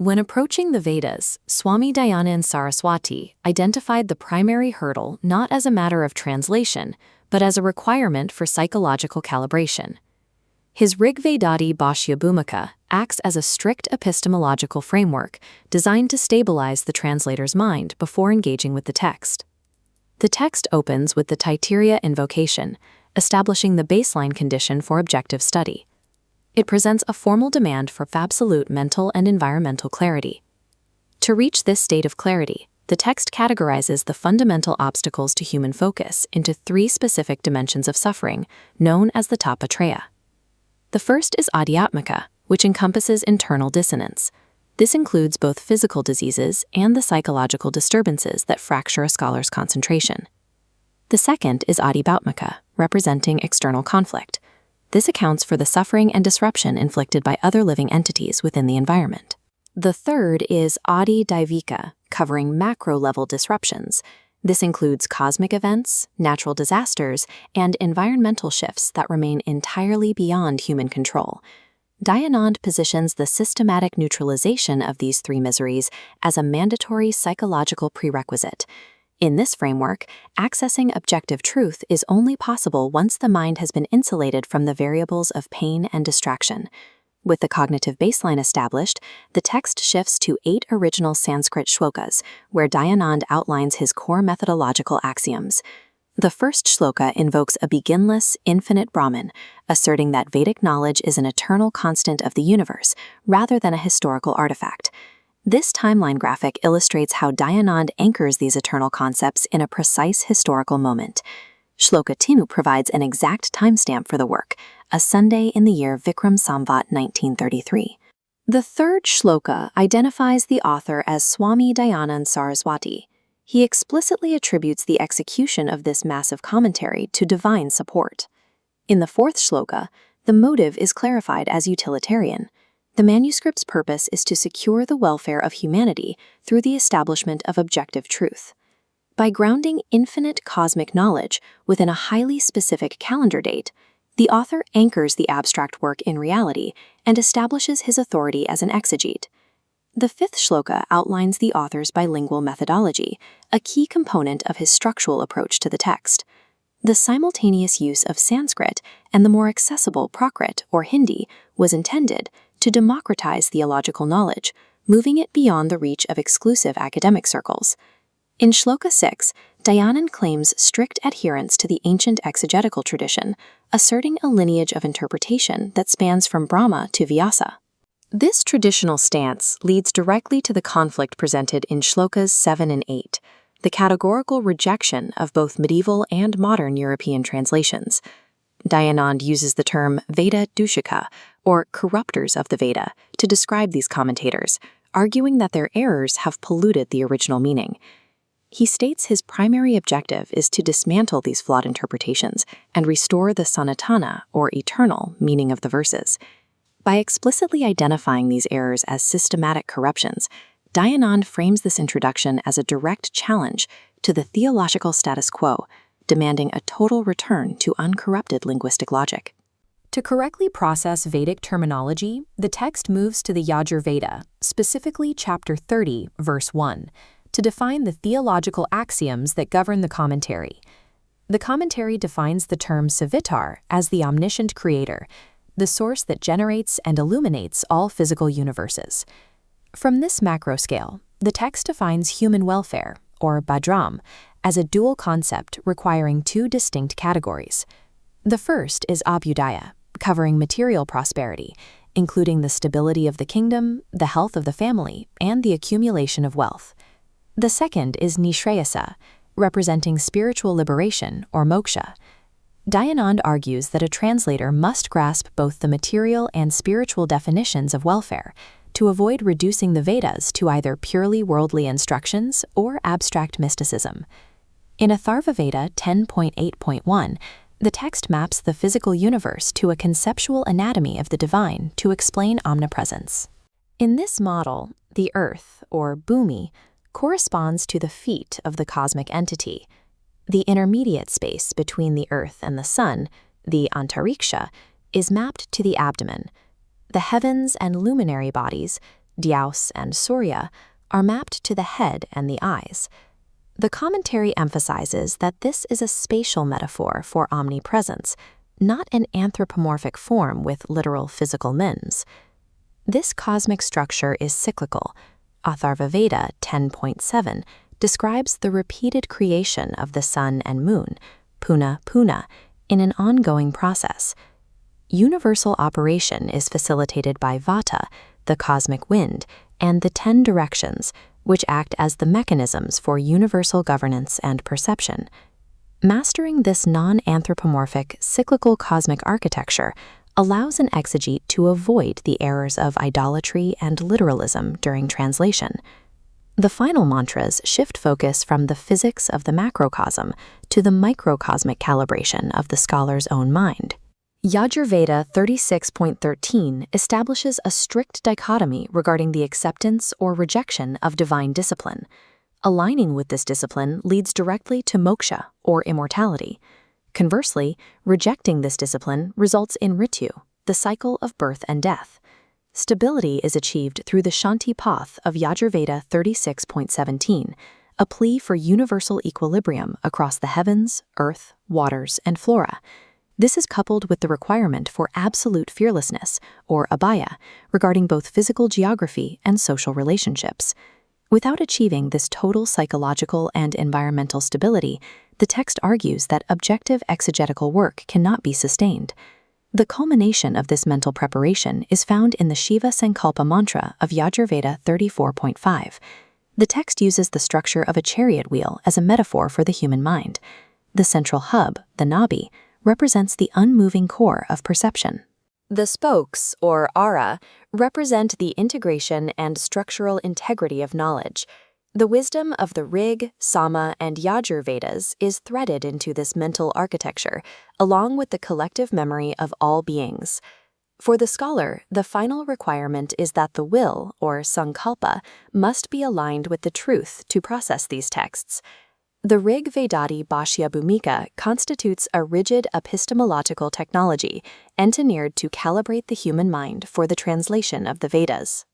When approaching the Vedas, Swami Dayananda Saraswati identified the primary hurdle not as a matter of translation, but as a requirement for psychological calibration. His Rigvedadi Bhashya Bhumika acts as a strict epistemological framework designed to stabilize the translator's mind before engaging with the text. The text opens with the Taittiriya invocation, establishing the baseline condition for objective study. It presents a formal demand for absolute mental and environmental clarity. To reach this state of clarity, the text categorizes the fundamental obstacles to human focus into 3 specific dimensions of suffering, known as the Tapatraya. The first is Adhyatmika, which encompasses internal dissonance. This includes both physical diseases and the psychological disturbances that fracture a scholar's concentration. The second is Adhibhautmika, representing external conflict. This accounts for the suffering and disruption inflicted by other living entities within the environment. The third is Adi-daivika, covering macro-level disruptions. This includes cosmic events, natural disasters, and environmental shifts that remain entirely beyond human control. Dayananda positions the systematic neutralization of these 3 miseries as a mandatory psychological prerequisite. In this framework, accessing objective truth is only possible once the mind has been insulated from the variables of pain and distraction. With the cognitive baseline established, the text shifts to 8 original Sanskrit shlokas, where Dayananda outlines his core methodological axioms. The first shloka invokes a beginless, infinite Brahman, asserting that Vedic knowledge is an eternal constant of the universe, rather than a historical artifact. This timeline graphic illustrates how Dayananda anchors these eternal concepts in a precise historical moment. Shloka 2 provides an exact timestamp for the work, a Sunday in the year Vikram Samvat 1933. The third shloka identifies the author as Swami Dayananda Saraswati. He explicitly attributes the execution of this massive commentary to divine support. In the fourth shloka, the motive is clarified as utilitarian. The manuscript's purpose is to secure the welfare of humanity through the establishment of objective truth. By grounding infinite cosmic knowledge within a highly specific calendar date, the author anchors the abstract work in reality and establishes his authority as an exegete. The fifth shloka outlines the author's bilingual methodology, a key component of his structural approach to the text. The simultaneous use of Sanskrit and the more accessible Prakrit or Hindi was intended to democratize theological knowledge, moving it beyond the reach of exclusive academic circles. In Shloka 6, Dayananda claims strict adherence to the ancient exegetical tradition, asserting a lineage of interpretation that spans from Brahma to Vyasa. This traditional stance leads directly to the conflict presented in Shlokas 7 and 8, the categorical rejection of both medieval and modern European translations. Dayananda uses the term Veda Dushika, or corruptors of the Veda, to describe these commentators, arguing that their errors have polluted the original meaning. He states his primary objective is to dismantle these flawed interpretations and restore the Sanatana, or eternal, meaning of the verses. By explicitly identifying these errors as systematic corruptions, Dayananda frames this introduction as a direct challenge to the theological status quo, demanding a total return to uncorrupted linguistic logic. To correctly process Vedic terminology, the text moves to the Yajurveda, specifically chapter 30, verse 1, to define the theological axioms that govern the commentary. The commentary defines the term Savitar as the omniscient creator, the source that generates and illuminates all physical universes. From this macro scale, the text defines human welfare, or Bhadram, as a dual concept requiring 2 distinct categories. The first is Abhyudaya, covering material prosperity, including the stability of the kingdom, the health of the family, and the accumulation of wealth. The second is Nishrayasa, representing spiritual liberation, or moksha. Dayananda argues that a translator must grasp both the material and spiritual definitions of welfare to avoid reducing the Vedas to either purely worldly instructions or abstract mysticism. In Atharvaveda 10.8.1, the text maps the physical universe to a conceptual anatomy of the divine to explain omnipresence. In this model, the earth, or bhumi, corresponds to the feet of the cosmic entity. The intermediate space between the earth and the sun, the antariksha, is mapped to the abdomen. The heavens and luminary bodies, Dyaus and Surya, are mapped to the head and the eyes. The commentary emphasizes that this is a spatial metaphor for omnipresence, not an anthropomorphic form with literal physical limbs. This cosmic structure is cyclical. Atharvaveda 10.7 describes the repeated creation of the sun and moon, puna puna, in an ongoing process. Universal operation is facilitated by Vata, the cosmic wind, and the 10 directions, which act as the mechanisms for universal governance and perception. Mastering this non-anthropomorphic, cyclical cosmic architecture allows an exegete to avoid the errors of idolatry and literalism during translation. The final mantras shift focus from the physics of the macrocosm to the microcosmic calibration of the scholar's own mind. Yajurveda 36.13 establishes a strict dichotomy regarding the acceptance or rejection of divine discipline. Aligning with this discipline leads directly to moksha, or immortality. Conversely, rejecting this discipline results in ritu, the cycle of birth and death. Stability is achieved through the Shanti path of Yajurveda 36.17, a plea for universal equilibrium across the heavens, earth, waters, and flora. This is coupled with the requirement for absolute fearlessness, or abhaya, regarding both physical geography and social relationships. Without achieving this total psychological and environmental stability, the text argues that objective exegetical work cannot be sustained. The culmination of this mental preparation is found in the Shiva Sankalpa mantra of Yajurveda 34.5. The text uses the structure of a chariot wheel as a metaphor for the human mind. The central hub, the nabhi, represents the unmoving core of perception. The spokes, or ara, represent the integration and structural integrity of knowledge. The wisdom of the Rig, Sama, and Yajur Vedas is threaded into this mental architecture, along with the collective memory of all beings. For the scholar, the final requirement is that the will, or sankalpa, must be aligned with the truth to process these texts. The Rigvedadi Bhashya Bhumika constitutes a rigid epistemological technology engineered to calibrate the human mind for the translation of the Vedas.